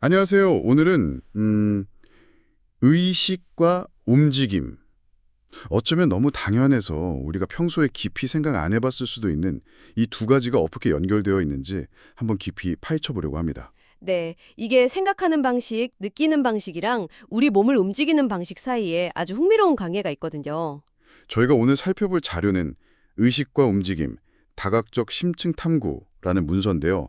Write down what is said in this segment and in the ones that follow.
안녕하세요. 오늘은 의식과 움직임. 어쩌면 너무 당연해서 우리가 평소에 깊이 생각 안 해봤을 수도 있는 이 두 가지가 어떻게 연결되어 있는지 한번 깊이 파헤쳐 보려고 합니다. 네, 이게 생각하는 방식, 느끼는 방식이랑 우리 몸을 움직이는 방식 사이에 아주 흥미로운 관계가 있거든요. 저희가 오늘 살펴볼 자료는 의식과 움직임, 다각적 심층 탐구라는 문서인데요.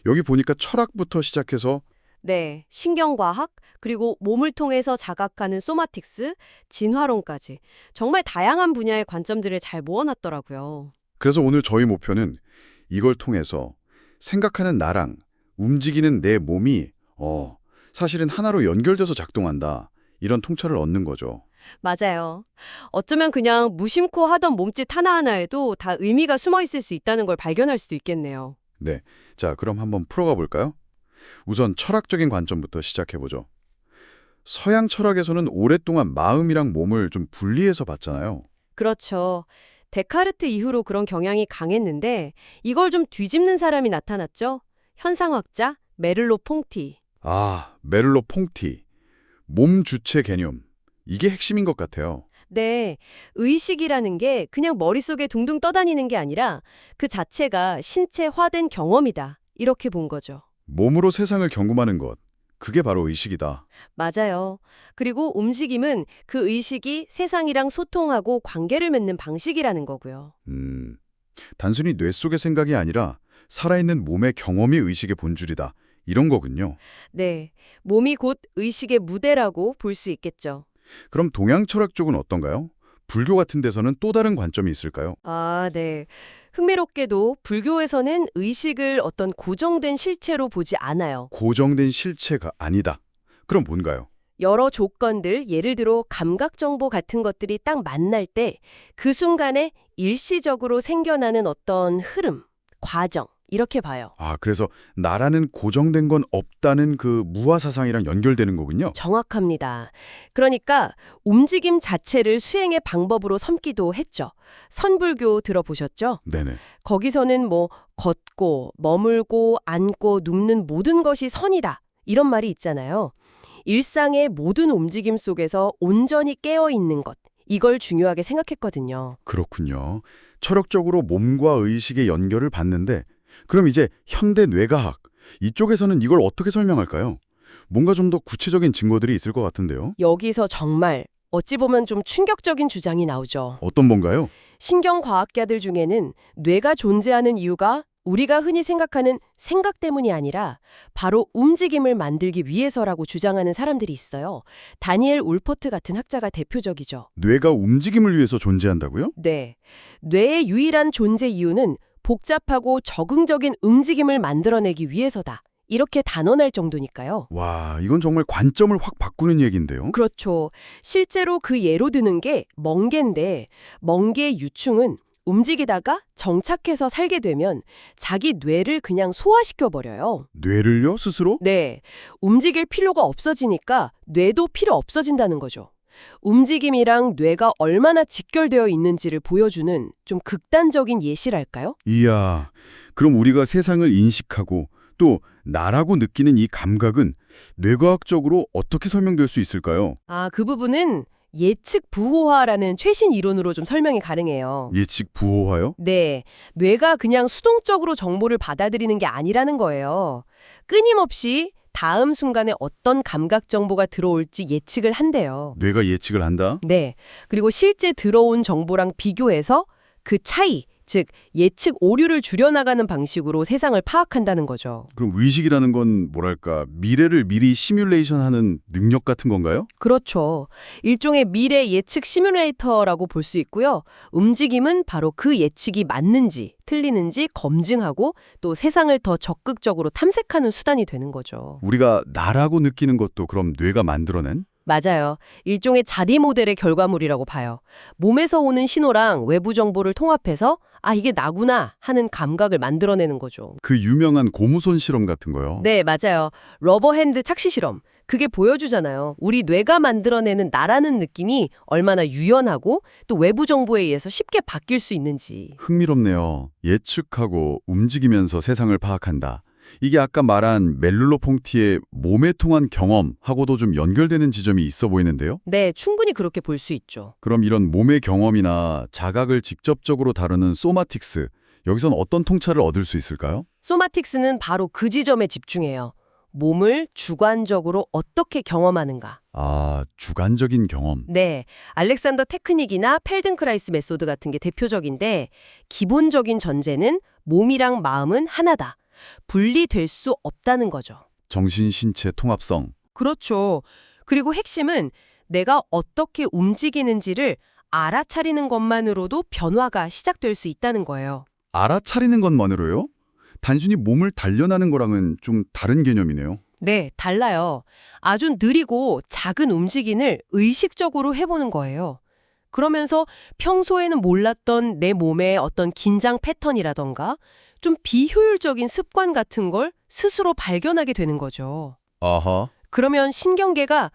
여기 보니까 철학부터 시작해서 네, 신경과학, 그리고 몸을 통해서 자각하는 소마틱스, 진화론까지 정말 다양한 분야의 관점들을 잘 모아놨더라고요. 그래서 오늘 저희 목표는 이걸 통해서 생각하는 나랑 움직이는 내 몸이 사실은 하나로 연결돼서 작동한다. 이런 통찰을 얻는 거죠. 맞아요. 어쩌면 그냥 무심코 하던 몸짓 하나하나에도 다 의미가 숨어 있을 수 있다는 걸 발견할 수도 있겠네요. 네. 자, 그럼 한번 풀어가 볼까요? 우선 철학적인 관점부터 시작해 보죠. 서양 철학에서는 오랫동안 마음이랑 몸을 좀 분리해서 봤잖아요. 그렇죠. 데카르트 이후로 그런 경향이 강했는데 이걸 좀 뒤집는 사람이 나타났죠. 현상학자 메를로 퐁티. 아, 메를로 퐁티. 몸 주체 개념. 이게 핵심인 것 같아요. 네, 의식이라는 게 그냥 머릿속에 둥둥 떠다니는 게 아니라 그 자체가 신체화된 경험이다. 이렇게 본 거죠. 몸으로 세상을 경험하는 것. 그게 바로 의식이다. 맞아요. 그리고 움직임은 그 의식이 세상이랑 소통하고 관계를 맺는 방식이라는 거고요. 단순히 뇌 속의 생각이 아니라 살아있는 몸의 경험이 의식의 본줄이다. 이런 거군요. 네, 몸이 곧 의식의 무대라고 볼 수 있겠죠. 그럼 동양 철학 쪽은 어떤가요? 불교 같은 데서는 또 다른 관점이 있을까요? 아, 네. 흥미롭게도 불교에서는 의식을 어떤 고정된 실체로 보지 않아요. 고정된 실체가 아니다. 그럼 뭔가요? 여러 조건들, 예를 들어 감각 정보 같은 것들이 딱 만날 때 그 순간에 일시적으로 생겨나는 어떤 흐름, 과정, 이렇게 봐요. 아, 그래서 나라는 고정된 건 없다는 그 무아 사상이랑 연결되는 거군요. 정확합니다. 그러니까 움직임 자체를 수행의 방법으로 삼기도 했죠. 선불교 들어보셨죠? 네네. 거기서는 뭐 걷고, 머물고, 앉고, 눕는 모든 것이 선이다. 이런 말이 있잖아요. 일상의 모든 움직임 속에서 온전히 깨어 있는 것. 이걸 중요하게 생각했거든요. 그렇군요. 철학적으로 몸과 의식의 연결을 봤는데 그럼 이제 현대 뇌과학 이쪽에서는 이걸 어떻게 설명할까요? 뭔가 좀 더 구체적인 증거들이 있을 것 같은데요. 여기서 정말 어찌 보면 좀 충격적인 주장이 나오죠. 어떤 뭔가요? 신경과학자들 중에는 뇌가 존재하는 이유가 우리가 흔히 생각하는 생각 때문이 아니라 바로 움직임을 만들기 위해서라고 주장하는 사람들이 있어요. 다니엘 울퍼트 같은 학자가 대표적이죠. 뇌가 움직임을 위해서 존재한다고요? 네. 뇌의 유일한 존재 이유는 복잡하고 적응적인 움직임을 만들어내기 위해서다. 이렇게 단언할 정도니까요. 와, 이건 정말 관점을 확 바꾸는 얘기인데요. 그렇죠. 실제로 그 예로 드는 게 멍게인데 멍게의 유충은 움직이다가 정착해서 살게 되면 자기 뇌를 그냥 소화시켜버려요. 뇌를요, 스스로? 네. 움직일 필요가 없어지니까 뇌도 필요 없어진다는 거죠. 움직임이랑 뇌가 얼마나 직결되어 있는지를 보여주는 좀 극단적인 예시랄까요? 이야, 그럼 우리가 세상을 인식하고 또 나라고 느끼는 이 감각은 뇌과학적으로 어떻게 설명될 수 있을까요? 아, 그 부분은 예측 부호화라는 최신 이론으로 좀 설명이 가능해요. 예측 부호화요? 네, 뇌가 그냥 수동적으로 정보를 받아들이는 게 아니라는 거예요. 끊임없이 다음 순간에 어떤 감각 정보가 들어올지 예측을 한대요. 뇌가 예측을 한다? 네, 그리고 실제 들어온 정보랑 비교해서 그 차이, 즉 예측 오류를 줄여나가는 방식으로 세상을 파악한다는 거죠. 그럼 의식이라는 건 뭐랄까 미래를 미리 시뮬레이션하는 능력 같은 건가요? 그렇죠. 일종의 미래 예측 시뮬레이터라고 볼 수 있고요. 움직임은 바로 그 예측이 맞는지 틀리는지 검증하고 또 세상을 더 적극적으로 탐색하는 수단이 되는 거죠. 우리가 나라고 느끼는 것도 그럼 뇌가 만들어낸? 맞아요. 일종의 자리 모델의 결과물이라고 봐요. 몸에서 오는 신호랑 외부 정보를 통합해서 아, 이게 나구나 하는 감각을 만들어내는 거죠. 그 유명한 고무손 실험 같은 거요. 네, 맞아요. 러버핸드 착시 실험. 그게 보여주잖아요. 우리 뇌가 만들어내는 나라는 느낌이 얼마나 유연하고 또 외부 정보에 의해서 쉽게 바뀔 수 있는지. 흥미롭네요. 예측하고 움직이면서 세상을 파악한다. 이게 아까 말한 멜룰로퐁티의 몸에 통한 경험하고도 좀 연결되는 지점이 있어 보이는데요. 네, 충분히 그렇게 볼 수 있죠. 그럼 이런 몸의 경험이나 자각을 직접적으로 다루는 소마틱스, 여기선 어떤 통찰을 얻을 수 있을까요? 소마틱스는 바로 그 지점에 집중해요. 몸을 주관적으로 어떻게 경험하는가. 아, 주관적인 경험. 네, 알렉산더 테크닉이나 펠든크라이스 메소드 같은 게 대표적인데 기본적인 전제는 몸이랑 마음은 하나다. 분리될 수 없다는 거죠. 정신, 신체 통합성. 그렇죠. 그리고 핵심은 내가 어떻게 움직이는지를 알아차리는 것만으로도 변화가 시작될 수 있다는 거예요. 알아차리는 것만으로요? 단순히 몸을 단련하는 거랑은 좀 다른 개념이네요. 네, 달라요. 아주 느리고 작은 움직임을 의식적으로 해보는 거예요. 그러면서 평소에는 몰랐던 내 몸의 어떤 긴장 패턴이라던가 좀 비효율적인 습관 같은 걸 스스로 발견하게 되는 거죠. 아하. 그러면 신경계가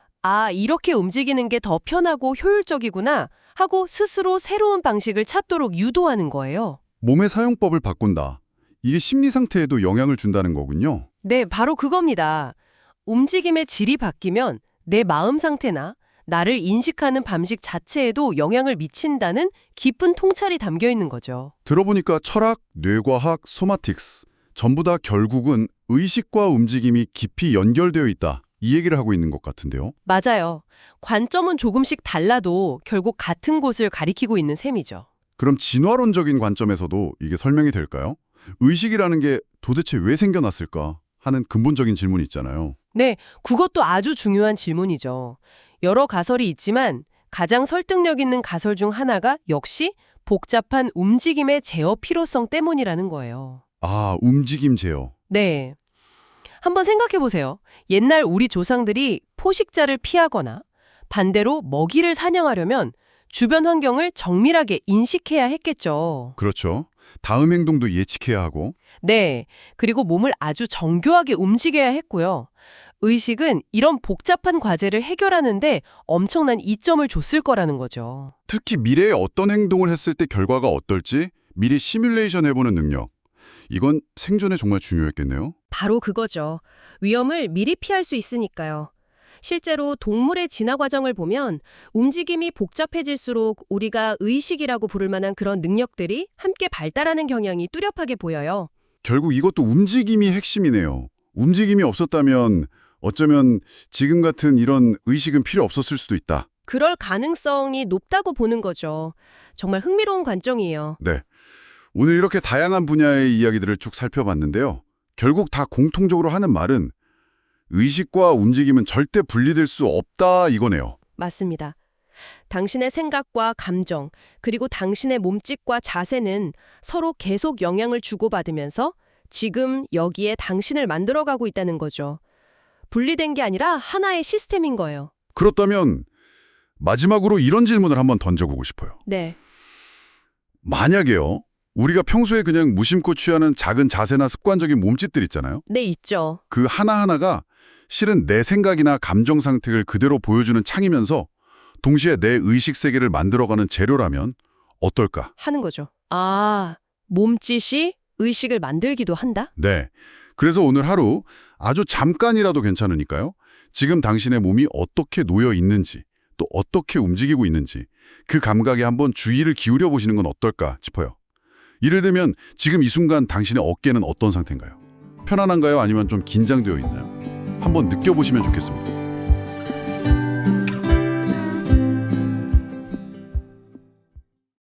이렇게 움직이는 게 더 편하고 효율적이구나 하고 스스로 새로운 방식을 찾도록 유도하는 거예요. 몸의 사용법을 바꾼다. 이게 심리 상태에도 영향을 준다는 거군요. 네, 바로 그겁니다. 움직임의 질이 바뀌면 내 마음 상태나 나를 인식하는 방식 자체에도 영향을 미친다는 깊은 통찰이 담겨 있는 거죠. 들어보니까 철학, 뇌과학, 소마틱스 전부 다 결국은 의식과 움직임이 깊이 연결되어 있다. 이 얘기를 하고 있는 것 같은데요. 맞아요. 관점은 조금씩 달라도 결국 같은 곳을 가리키고 있는 셈이죠. 그럼 진화론적인 관점에서도 이게 설명이 될까요? 의식이라는 게 도대체 왜 생겨났을까 하는 근본적인 질문이 있잖아요. 네, 그것도 아주 중요한 질문이죠. 여러 가설이 있지만 가장 설득력 있는 가설 중 하나가 역시 복잡한 움직임의 제어 필요성 때문이라는 거예요. 아, 움직임 제어. 네. 한번 생각해 보세요. 옛날 우리 조상들이 포식자를 피하거나 반대로 먹이를 사냥하려면 주변 환경을 정밀하게 인식해야 했겠죠. 그렇죠. 다음 행동도 예측해야 하고. 네. 그리고 몸을 아주 정교하게 움직여야 했고요. 의식은 이런 복잡한 과제를 해결하는데 엄청난 이점을 줬을 거라는 거죠. 특히 미래에 어떤 행동을 했을 때 결과가 어떨지 미리 시뮬레이션 해보는 능력. 이건 생존에 정말 중요했겠네요. 바로 그거죠. 위험을 미리 피할 수 있으니까요. 실제로 동물의 진화 과정을 보면 움직임이 복잡해질수록 우리가 의식이라고 부를 만한 그런 능력들이 함께 발달하는 경향이 뚜렷하게 보여요. 결국 이것도 움직임이 핵심이네요. 움직임이 없었다면 어쩌면 지금 같은 이런 의식은 필요 없었을 수도 있다. 그럴 가능성이 높다고 보는 거죠. 정말 흥미로운 관점이에요. 네. 오늘 이렇게 다양한 분야의 이야기들을 쭉 살펴봤는데요. 결국 다 공통적으로 하는 말은 의식과 움직임은 절대 분리될 수 없다 이거네요. 맞습니다. 당신의 생각과 감정, 그리고 당신의 몸짓과 자세는 서로 계속 영향을 주고받으면서 지금 여기에 당신을 만들어가고 있다는 거죠. 분리된 게 아니라 하나의 시스템인 거예요. 그렇다면 마지막으로 이런 질문을 한번 던져보고 싶어요. 네. 만약에요. 우리가 평소에 그냥 무심코 취하는 작은 자세나 습관적인 몸짓들 있잖아요. 네, 있죠. 그 하나하나가 실은 내 생각이나 감정 상태를 그대로 보여주는 창이면서 동시에 내 의식 세계를 만들어가는 재료라면 어떨까? 하는 거죠. 몸짓이 의식을 만들기도 한다? 네. 그래서 오늘 하루 아주 잠깐이라도 괜찮으니까요. 지금 당신의 몸이 어떻게 놓여 있는지 또 어떻게 움직이고 있는지 그 감각에 한번 주의를 기울여 보시는 건 어떨까 싶어요. 예를 들면 지금 이 순간 당신의 어깨는 어떤 상태인가요? 편안한가요? 아니면 좀 긴장되어 있나요? 한번 느껴보시면 좋겠습니다.